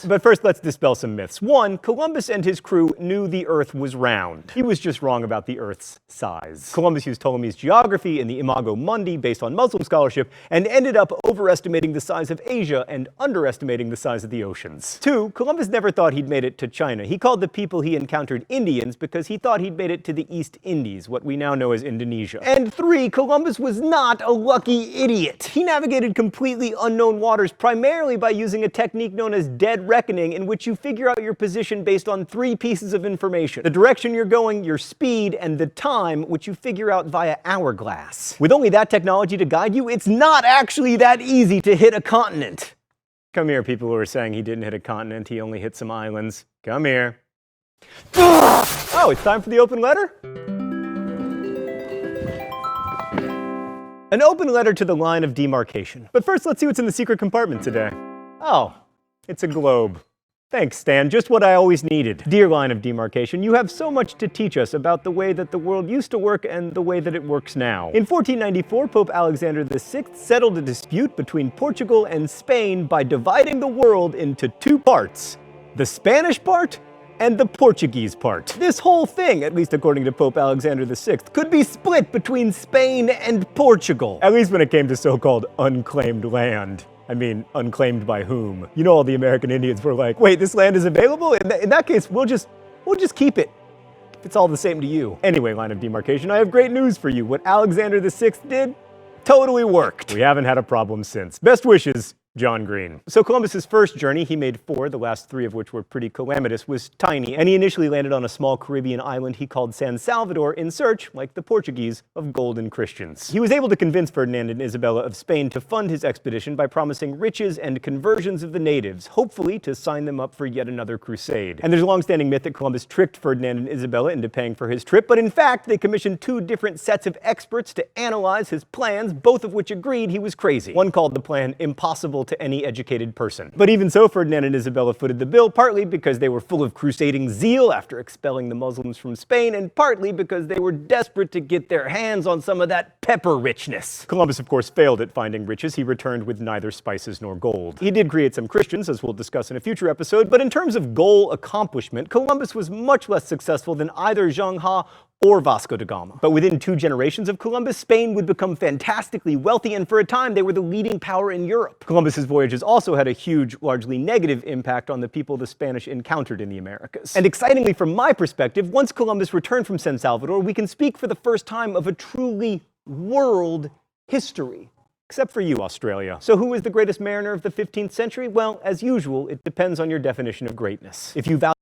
But first, let's dispel some myths. One, Columbus and his crew knew the Earth was round. He was just wrong about the Earth's size. Columbus used Ptolemy's geography and the Imago Mundi based on Muslim scholarship and ended up overestimating the size of Asia and underestimating the size of the oceans. Two, Columbus never thought he'd made it to China. He called the people he encountered Indians because he thought he'd made it to the East Indies, what we now know as Indonesia. And three, Columbus was not a lucky idiot. He navigated completely unknown waters primarily by using a technique known as dead reckoning, in which you figure out your position based on three pieces of information: the direction you're going, your speed, and the time, which you figure out via hourglass. With only that technology to guide you, it's not actually that easy to hit a continent. Come here, people who are saying he didn't hit a continent, he only hit some islands. Come here. Oh, it's time for the open letter? An open letter to the line of demarcation. But first, let's see what's in the secret compartment today. Oh. It's a globe. Thanks, Stan. Just what I always needed. Dear line of demarcation, you have so much to teach us about the way that the world used to work and the way that it works now. In 1494, Pope Alexander VI settled a dispute between Portugal and Spain by dividing the world into two parts: the Spanish part and the Portuguese part. This whole thing, at least according to Pope Alexander VI, could be split between Spain and Portugal, at least when it came to so-called unclaimed land. I mean, unclaimed by whom? You know, all the American Indians were like, wait, this land is available? In that case, we'll just keep it. It's all the same to you. Anyway, line of demarcation, I have great news for you. What Alexander VI did totally worked. We haven't had a problem since. Best wishes, John Green. So Columbus's first journey, he made 4, the last 3 of which were pretty calamitous, was tiny, and he initially landed on a small Caribbean island he called San Salvador in search, like the Portuguese, of gold and Christians. He was able to convince Ferdinand and Isabella of Spain to fund his expedition by promising riches and conversions of the natives, hopefully to sign them up for yet another crusade. And there's a long-standing myth that Columbus tricked Ferdinand and Isabella into paying for his trip, but in fact, they commissioned 2 different sets of experts to analyze his plans, both of which agreed he was crazy. One called the plan impossible to any educated person. But even so, Ferdinand and Isabella footed the bill, partly because they were full of crusading zeal after expelling the Muslims from Spain, and partly because they were desperate to get their hands on some of that pepper richness. Columbus, of course, failed at finding riches. He returned with neither spices nor gold. He did create some Christians, as we'll discuss in a future episode, but in terms of goal accomplishment, Columbus was much less successful than either Zheng He or Vasco da Gama. But within 2 generations of Columbus, Spain would become fantastically wealthy, and for a time they were the leading power in Europe. Columbus's voyages also had a huge, largely negative impact on the people the Spanish encountered in the Americas. And excitingly from my perspective, once Columbus returned from San Salvador, we can speak for the first time of a truly world history. Except for you, Australia. So who was the greatest mariner of the 15th century? Well, as usual, it depends on your definition of greatness. If you value